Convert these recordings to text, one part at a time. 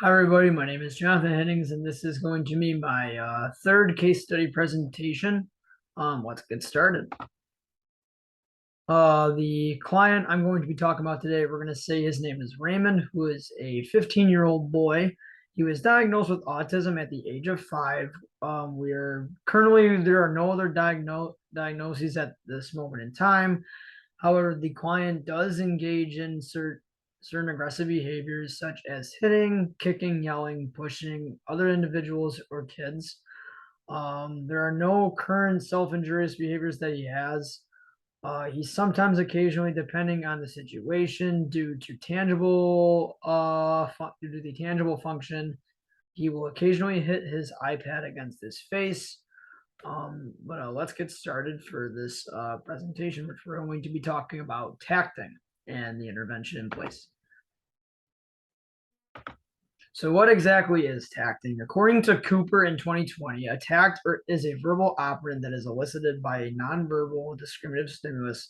Hi, everybody. My name is Jonathan Hennings, and this is going to be my third case study presentation. Let's get started. The client I'm going to be talking about today, we're going to say his name is Raymond, who is a 15-year-old boy. He was diagnosed with autism at the age of 5. There are no other diagnoses at this moment in time. However, the client does engage in certain aggressive behaviors such as hitting, kicking, yelling, pushing other individuals or kids. There are no current self-injurious behaviors that he has. He sometimes, occasionally, depending on the situation, due to the tangible function, he will occasionally hit his iPad against his face. But let's get started for this presentation, which we're going to be talking about tacting and the intervention in place. So what exactly is tacting? According to Cooper in 2020, a tact is a verbal operant that is elicited by a nonverbal discriminative stimulus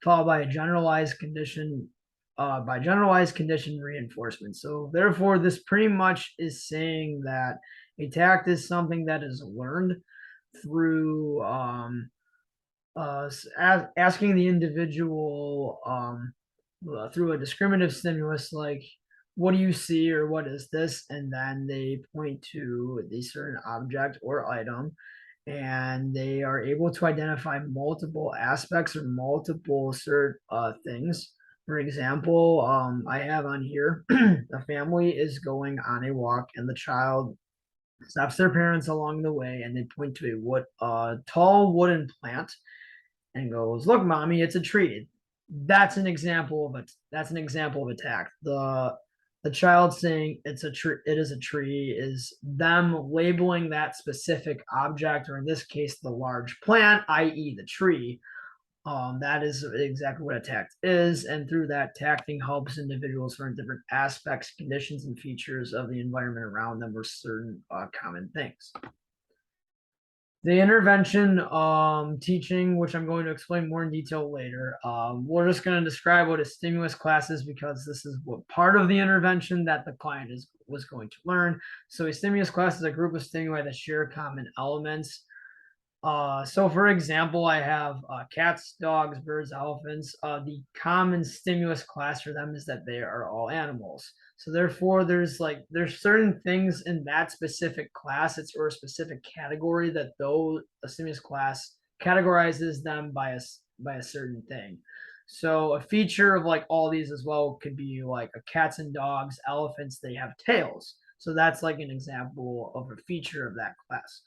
followed by a generalized condition reinforcement. So therefore, this pretty much is saying that a tact is something that is learned through asking the individual through a discriminative stimulus like what do you see or what is this, and then they point to the certain object or item, and they are able to identify multiple aspects or multiple things. For example, I have on here a family is going on a walk and the child stops their parents along the way and they point to a tall wooden plant and goes, "Look, mommy, it's a tree." That's an example of attack. The child saying it's a tree, it is a tree, is them labeling that specific object, or in this case, the large plant, i.e., the tree. That is exactly what a tact is, and through that, tacting helps individuals learn different aspects, conditions, and features of the environment around them, or certain common things. The intervention teaching, which I'm going to explain more in detail later. We're just going to describe what a stimulus class is because this is what part of the intervention that the client was going to learn. So a stimulus class is a group of stimuli that share common elements. So for example, I have cats, dogs, birds, elephants. The common stimulus class for them is that they are all animals. So therefore, there's certain things in that specific class, or a specific category that a stimulus class categorizes them by a certain thing. So a feature of like all these as well could be like a cats and dogs, elephants, they have tails. So that's like an example of a feature of that class.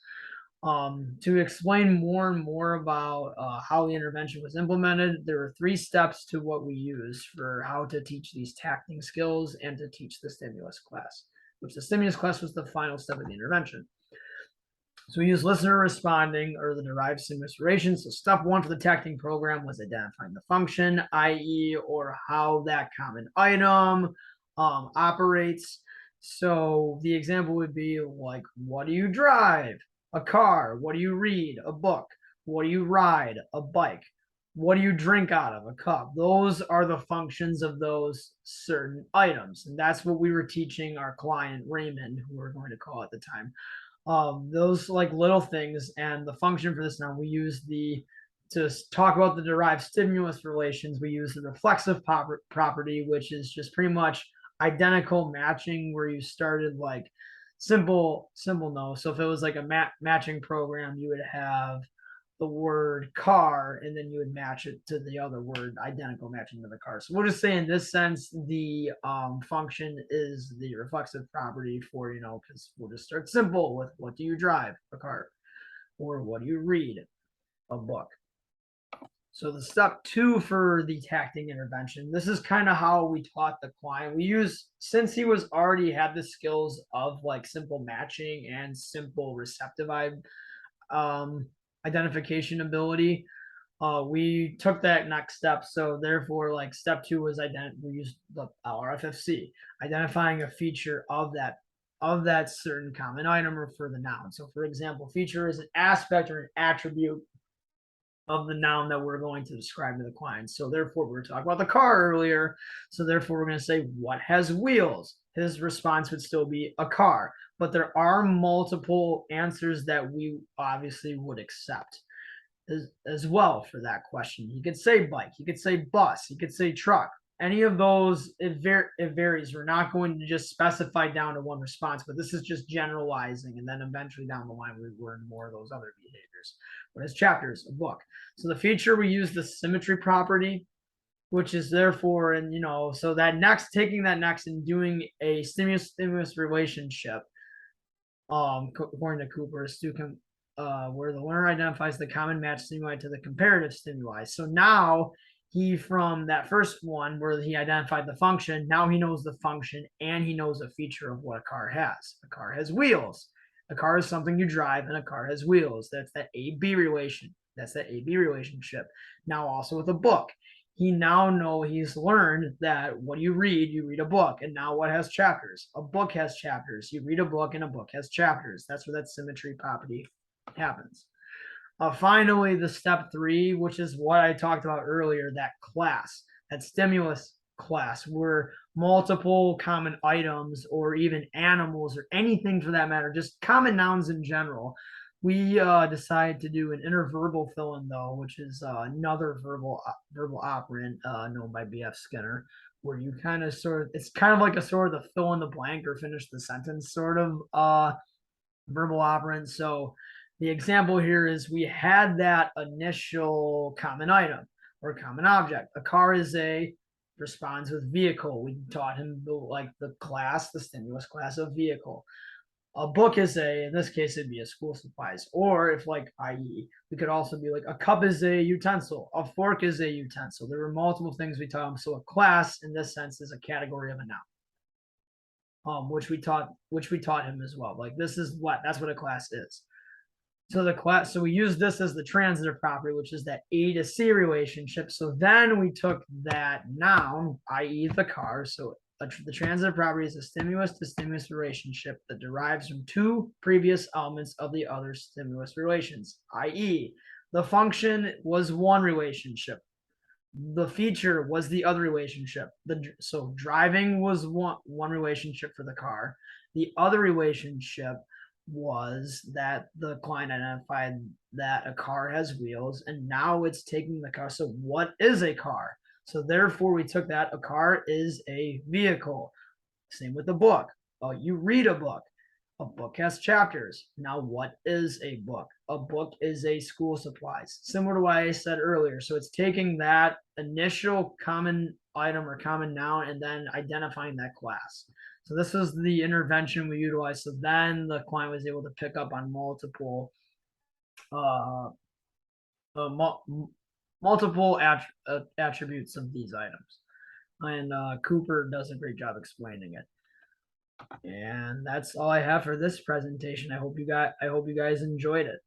To explain more and more about how the intervention was implemented, there were 3 steps to what we use for how to teach these tacting skills and to teach the stimulus class, which the stimulus class was the final step of the intervention. So we use listener responding, or the derived stimulus relation. So step 1 for the tacting program was identifying the function, i.e., or how that common item operates. So the example would be like, what do you drive? A car. What do you read? A book. What do you ride? A bike. What do you drink out of? A cup. Those are the functions of those certain items. And that's what we were teaching our client, Raymond, who we're going to call at the time. Those like little things, and the function for this, now we use to talk about the derived stimulus relations, we use the reflexive property, which is just pretty much identical matching, where you started like simple no. So if it was like a matching program, you would have the word car and then you would match it to the other word, identical matching to the car. So we'll just say in this sense, the function is the reflexive property for, because we'll just start simple with what do you drive? A car. Or what do you read? A book. So the step 2 for the tacting intervention, this is kind of how we taught the client. Since he was already had the skills of like simple matching and simple receptive identification ability, we took that next step. So therefore, like step 2 was we used the LRFFC, identifying a feature of that certain common item, or for the noun. So for example, feature is an aspect or an attribute of the noun that we're going to describe to the client. So therefore, we were talking about the car earlier. So therefore, we're going to say what has wheels. his response would still be a car. But there are multiple answers that we obviously would accept as well for that question. He could say bike, he could say bus, he could say truck. Any of those, it varies. We're not going to just specify down to one response, but this is just generalizing, and then eventually down the line we learn more of those other behaviors. But as chapters, a book. So the feature, we use the symmetry property, which is therefore, and so that next, taking that next and doing a stimulus relationship, according to Cooper, is where the learner identifies the common match stimuli to the comparative stimuli. So now he, from that first one where he identified the function, now he knows the function and he knows a feature of what a car has. A car has wheels. A car is something you drive, and a car has wheels. That's that A-B relation. That's that A-B relationship. Now also with a book, he's learned that what you read a book. And now what has chapters? A book has chapters. You read a book and a book has chapters. That's where that symmetry property happens. Finally, the step 3, which is what I talked about earlier, that class, that stimulus class, where multiple common items or even animals or anything for that matter, just common nouns in general, we decided to do an interverbal fill-in, though, which is another verbal operand known by B.F. Skinner, where you kind of it's kind of like a sort of the fill in the blank or finish the sentence sort of verbal operand. So the example here is we had that initial common item or common object. A car is responds with vehicle. We taught him the class, the stimulus class of vehicle. A book is in this case, it'd be a school supplies. Or if i.e., we could also be like a cup is a utensil, a fork is a utensil. There were multiple things we taught him. So a class in this sense is a category of a noun, which we taught him as well. That's what a class is. So we use this as the transitive property, which is that A to C relationship. So then we took that noun, i.e. the car. So the transitive property is a stimulus to stimulus relationship that derives from two previous elements of the other stimulus relations, i.e. the function was one relationship. The feature was the other relationship. So driving was one relationship for the car. The other relationship was that the client identified that a car has wheels, and now it's taking the car. So what is a car? So therefore we took that a car is a vehicle. Same with the book. You read a book. A book has chapters. Now what is a book? A book is a school supplies, similar to what I said earlier. So it's taking that initial common item or common noun and then identifying that class. So this is the intervention we utilized. So then the client was able to pick up on multiple attributes of these items. And Cooper does a great job explaining it. And that's all I have for this presentation. I hope you guys enjoyed it.